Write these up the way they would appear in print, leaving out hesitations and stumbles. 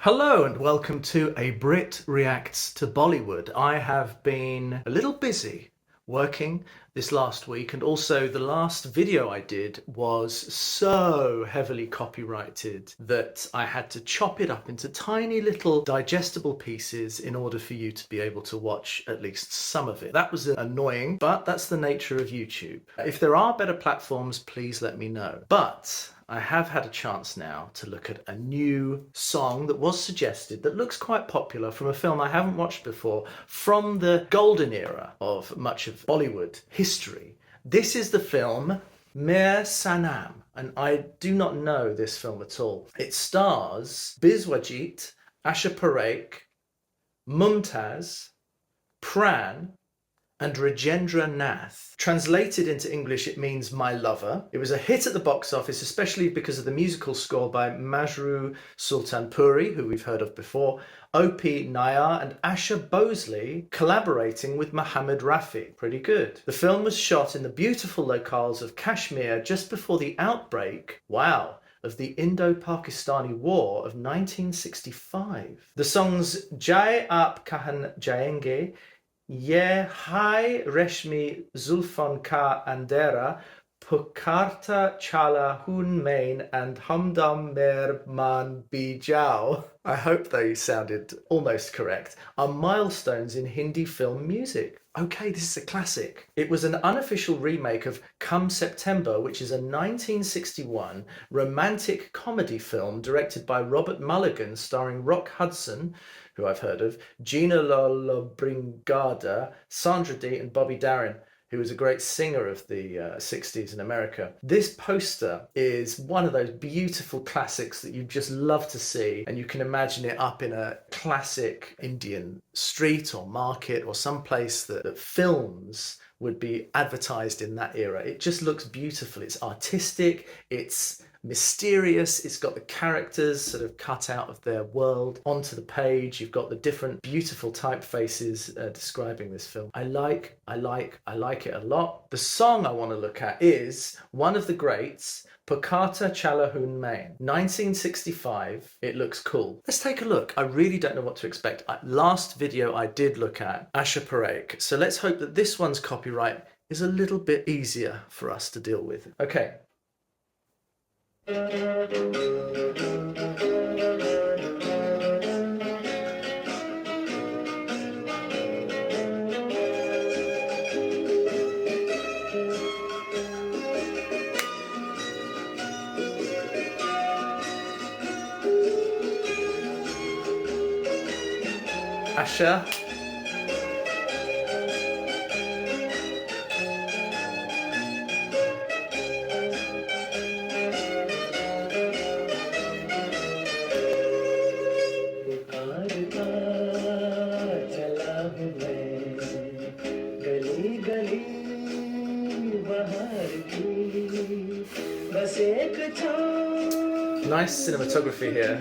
Hello and welcome to A Brit Reacts to Bollywood. I have been a little busy working this last week, and also the last video I did was so heavily copyrighted that I had to chop it up into tiny little digestible pieces in order for you to be able to watch at least some of it. That was annoying, but that's the nature of YouTube. If there are better platforms, please let me know. But I have had a chance now to look at a new song that was suggested that looks quite popular from a film I haven't watched before, from the golden era of much of Bollywood history. This is the film MERE SANAM, and I do not know this film at all. It stars BISWAJEET, ASHA PAREKH, Mumtaz, Pran, and Rajendra Nath. Translated into English, it means my lover. It was a hit at the box office, especially because of the musical score by Majru Sultanpuri, who we've heard of before, O.P. Nayar and Asha Bhosle collaborating with MOHAMMED RAFI. Pretty good. The film was shot in the beautiful locales of Kashmir just before the outbreak, wow, of the Indo-Pakistani War of 1965. The songs Jai Aap Kahan Jayenge, Ye Hai Reshmi Zulfan Ka Andera, PUKARTA Chala Hoon Main, and Humdam Mer Man Bijao, I hope they sounded almost correct, are milestones in Hindi film music. Okay, this is a classic. It was an unofficial remake of Come September, which is a 1961 romantic comedy film directed by Robert Mulligan, starring Rock Hudson, who I've heard of, Gina Lollobrigida, Sandra Dee, and Bobby Darin, who was a great singer of the 60s in America. This poster is one of those beautiful classics that you just love to see, and you can imagine it up in a classic Indian street or market or some place that films would be advertised in that era. It just looks beautiful. It's artistic, it's mysterious, it's got the characters sort of cut out of their world onto the page. You've got the different beautiful typefaces describing this film. I like it a lot. The song I want to look at is one of the greats, PUKARTA Chala Hoon Main, 1965. It looks cool. Let's take a look. I really don't know what to expect. Last video I did look at Asha Parek, so let's hope that this one's copyright is a little bit easier for us to deal with. Okay. Asha. Nice cinematography here.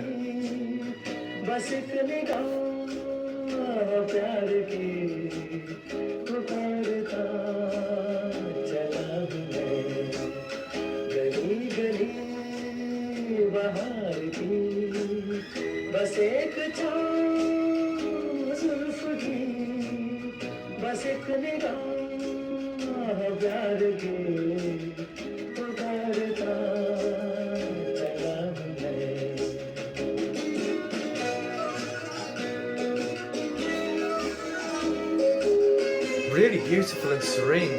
Really beautiful and serene.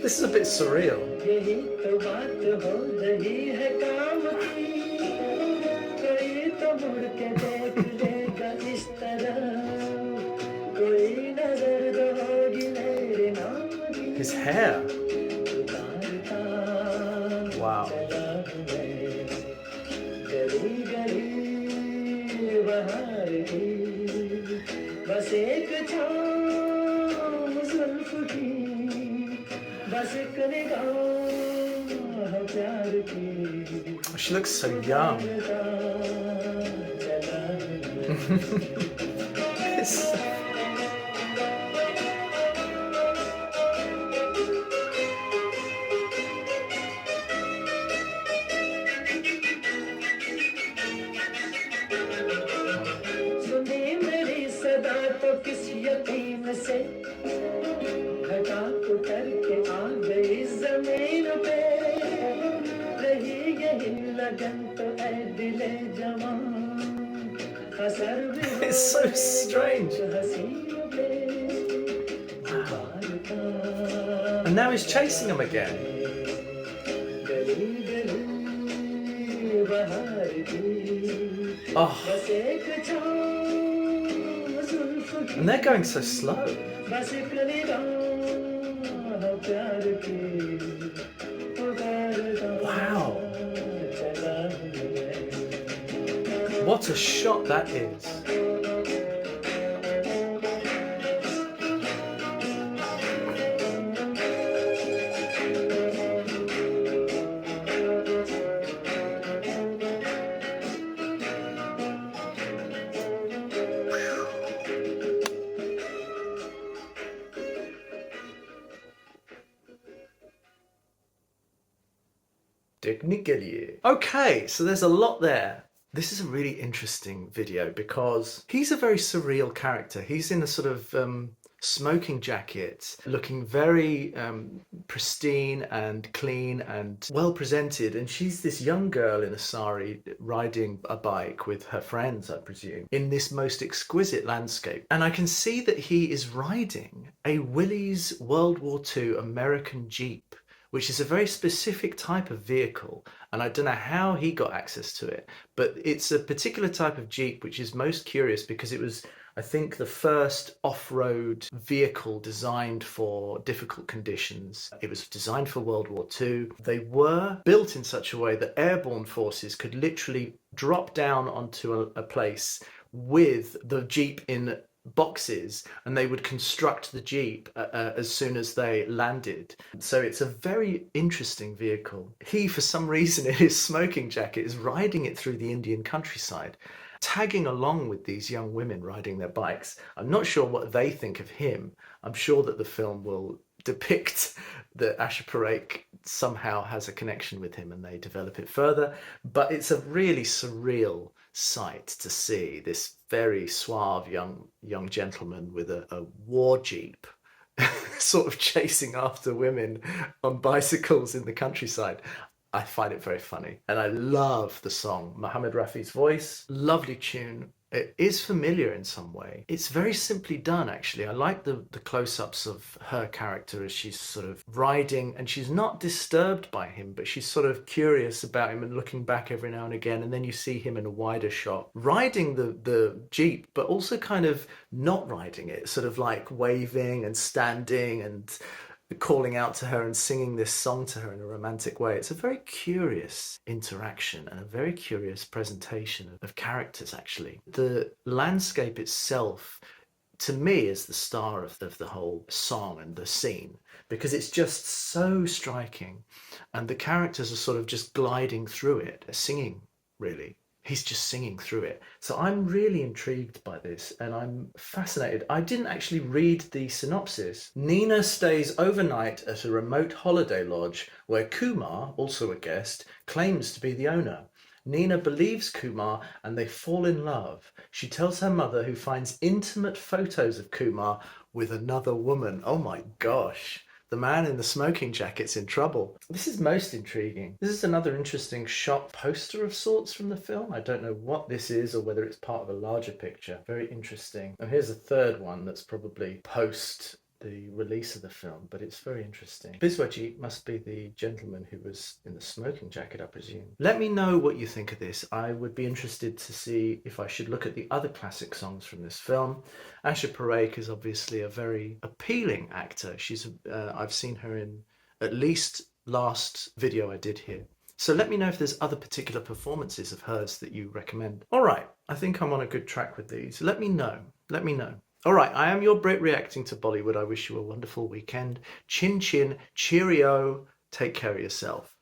This is a bit surreal. His hair. Wow. She looks so young. It's घटा उतर के आ गई जमीन पे रही यही लगन तो ऐ दिले जवान असर भी हो It's so गए strange. हसीनों पे Wow. मारता And now he's chasing him again. गली गली बहार की Oh, बस एक छाँव जुल्फ की and they're going so slow. बस एक निगाह प्यार की पुकारता Wow. चला हूँ मैं What a shot that is. Technically. Okay, so there's a lot there. This is a really interesting video because he's a very surreal character. He's in a sort of smoking jacket, looking very pristine and clean and well presented. And she's this young girl in a sari riding a bike with her friends, I presume, in this most exquisite landscape. And I can see that he is riding a Willys World War II American Jeep, which is a very specific type of vehicle, and I don't know how he got access to it, but it's a particular type of Jeep which is most curious because it was, I think, the first off-road vehicle designed for difficult conditions. It was designed for World War II. They were built in such a way that airborne forces could literally drop down onto a place with the Jeep in boxes, and they would construct the Jeep as soon as they landed. So it's a very interesting vehicle. He, for some reason, in his smoking jacket, is riding it through the Indian countryside, tagging along with these young women riding their bikes. I'm not sure what they think of him. I'm sure that the film will depict that ASHA Parekh somehow has a connection with him and they develop it further, but it's a really surreal sight to see this very suave young gentleman with a war jeep sort of chasing after women on bicycles in the countryside. I find it very funny, and I love the song. Mohammed Rafi's voice, lovely tune. It is familiar in some way. It's very simply done, actually. I like the close-ups of her character as she's sort of riding, and she's not disturbed by him, but she's sort of curious about him and looking back every now and again, and then you see him in a wider shot, riding the Jeep, but also kind of not riding it, sort of like waving and standing and calling out to her and singing this song to her in a romantic way. It's a very curious interaction and a very curious presentation of characters, actually. The landscape itself, to me, is the star of the whole song and the scene, because it's just so striking, and the characters are sort of just gliding through it, singing, really. He's just singing through it. So I'm really intrigued by this and I'm fascinated. I didn't actually read the synopsis. Nina stays overnight at a remote holiday lodge where Kumar, also a guest, claims to be the owner. Nina believes Kumar and they fall in love. She tells her mother, who finds intimate photos of Kumar with another woman. Oh my gosh. The man in the smoking jacket's in trouble. This is most intriguing. This is another interesting shot poster of sorts from the film. I don't know what this is or whether it's part of a larger picture. Very interesting. And here's a third one that's probably post the release of the film, but it's very interesting. Biswajit must be the gentleman who was in the smoking jacket, I presume. Let me know what you think of this. I would be interested to see if I should look at the other classic songs from this film. Asha Parekh is obviously a very appealing actor. I've seen her in at least last video I did here. So let me know if there's other particular performances of hers that you recommend. All right, I think I'm on a good track with these. Let me know. Let me know. All right, I am your Brit reacting to Bollywood. I wish you a wonderful weekend. Chin chin, cheerio, take care of yourself.